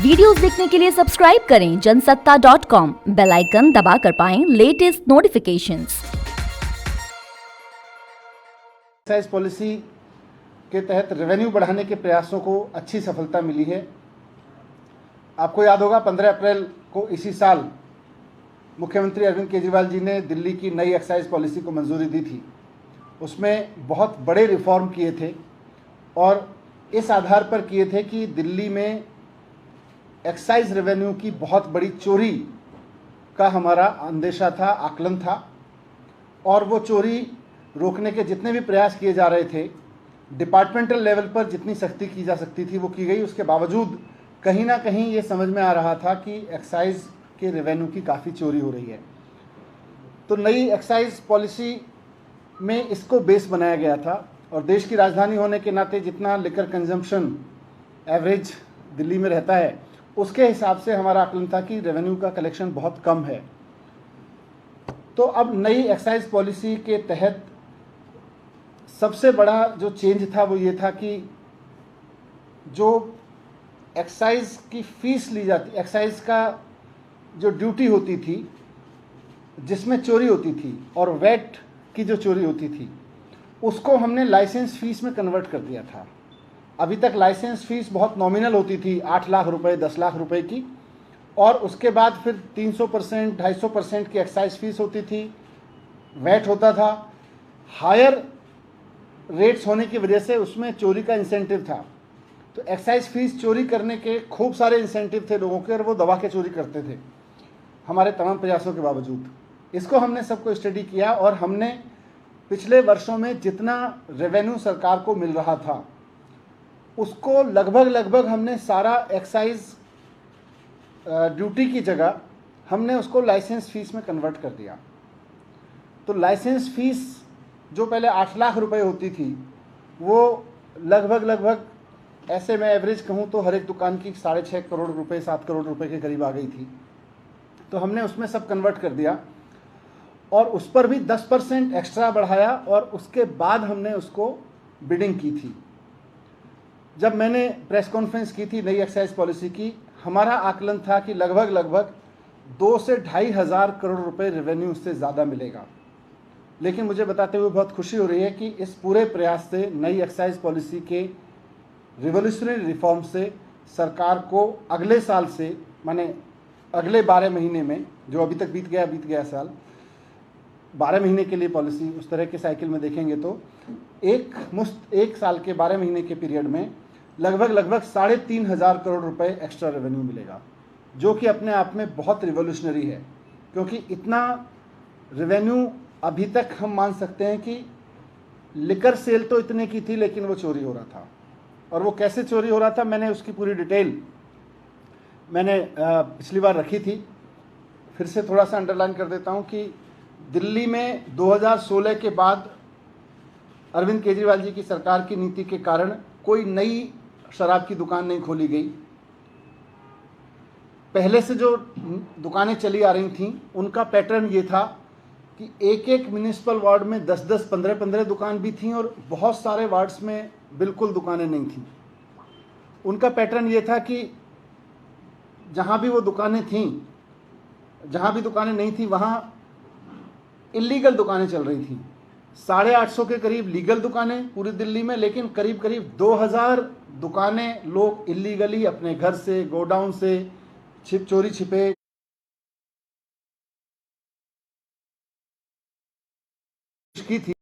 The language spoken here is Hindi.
वीडियोस देखने के लिए सब्सक्राइब करें जनसत्ता.com, बेल आइकन दबाकर पाएं लेटेस्ट नोटिफिकेशंस। एक्साइज पॉलिसी के तहत रेवेन्यू बढ़ाने के प्रयासों को अच्छी सफलता मिली है। आपको याद होगा 15 अप्रैल को इसी साल मुख्यमंत्री अरविंद केजरीवाल जी ने दिल्ली की नई एक्साइज पॉलिसी को मंजूरी दी थी। उसमें बहुत बड़े रिफॉर्म किए थे और इस आधार पर किए थे कि दिल्ली में एक्साइज रेवेन्यू की बहुत बड़ी चोरी का हमारा अंदेशा था, आकलन था, और वो चोरी रोकने के जितने भी प्रयास किए जा रहे थे, डिपार्टमेंटल लेवल पर जितनी सख्ती की जा सकती थी वो की गई। उसके बावजूद कहीं ना कहीं ये समझ में आ रहा था कि एक्साइज के रेवेन्यू की काफ़ी चोरी हो रही है। तो नई एक्साइज पॉलिसी में इसको बेस बनाया गया था और देश की राजधानी होने के नाते जितना लिकर कंजम्पशन एवरेज दिल्ली में रहता है उसके हिसाब से हमारा आकलन था कि रेवेन्यू का कलेक्शन बहुत कम है। तो अब नई एक्साइज पॉलिसी के तहत सबसे बड़ा जो चेंज था वो ये था कि जो एक्साइज की फीस ली जाती, एक्साइज का जो ड्यूटी होती थी जिसमें चोरी होती थी और वैट की जो चोरी होती थी, उसको हमने लाइसेंस फीस में कन्वर्ट कर दिया था। अभी तक लाइसेंस फीस बहुत नॉमिनल होती थी, 8 लाख रुपए, 10 लाख रुपए की, और उसके बाद फिर 300%, 250% की एक्साइज फीस होती थी, वैट होता था। हायर रेट्स होने की वजह से उसमें चोरी का इंसेंटिव था। तो एक्साइज फीस चोरी करने के खूब सारे इंसेंटिव थे लोगों के और वो दबा के चोरी करते थे हमारे तमाम प्रयासों के बावजूद। इसको हमने सबको स्टडी किया और हमने पिछले वर्षों में जितना रेवेन्यू सरकार को मिल रहा था उसको लगभग हमने सारा एक्साइज ड्यूटी की जगह हमने उसको लाइसेंस फीस में कन्वर्ट कर दिया। तो लाइसेंस फीस जो पहले 8 लाख रुपए होती थी वो लगभग ऐसे मैं एवरेज कहूँ तो हर एक दुकान की 6.5 करोड़ रुपए, 7 करोड़ रुपए के करीब आ गई थी। तो हमने उसमें सब कन्वर्ट कर दिया और उस पर भी 10% एक्स्ट्रा बढ़ाया और उसके बाद हमने उसको बिडिंग की थी। जब मैंने प्रेस कॉन्फ्रेंस की थी नई एक्साइज पॉलिसी की, हमारा आकलन था कि लगभग 2 से 2.5 हज़ार करोड़ रुपए रेवेन्यू उससे ज़्यादा मिलेगा। लेकिन मुझे बताते हुए बहुत खुशी हो रही है कि इस पूरे प्रयास से, नई एक्साइज पॉलिसी के रिवोल्यूशनरी रिफॉर्म से सरकार को अगले साल से, माने अगले 12 महीने में, जो अभी तक बीत गया साल, 12 महीने के लिए पॉलिसी उस तरह के साइकिल में देखेंगे तो एक साल के 12 महीने के पीरियड में लगभग 3.5 हज़ार करोड़ रुपए एक्स्ट्रा रेवेन्यू मिलेगा, जो कि अपने आप में बहुत रिवोल्यूशनरी है। क्योंकि इतना रेवेन्यू अभी तक हम मान सकते हैं कि लिकर सेल तो इतने की थी लेकिन वो चोरी हो रहा था। और वो कैसे चोरी हो रहा था, मैंने उसकी पूरी डिटेल मैंने पिछली बार रखी थी, फिर से थोड़ा सा अंडरलाइन कर देता हूँ कि दिल्ली में 2016 के बाद अरविंद केजरीवाल जी की सरकार की नीति के कारण कोई नई शराब की दुकान नहीं खोली गई। पहले से जो दुकानें चली आ रही थीं उनका पैटर्न ये था कि एक म्युनिसिपल वार्ड में 10-10, 15-15 दुकान भी थीं और बहुत सारे वार्ड्स में बिल्कुल दुकानें नहीं थीं। उनका पैटर्न ये था कि जहाँ भी वो दुकानें थीं, जहाँ भी दुकानें नहीं थीं वहाँ इलीगल दुकानें चल रही थीं। 850 के करीब लीगल दुकानें पूरी दिल्ली में, लेकिन करीब 2000 दुकानें लोग इलीगली अपने घर से, गोडाउन से चोरी छिपे की थी।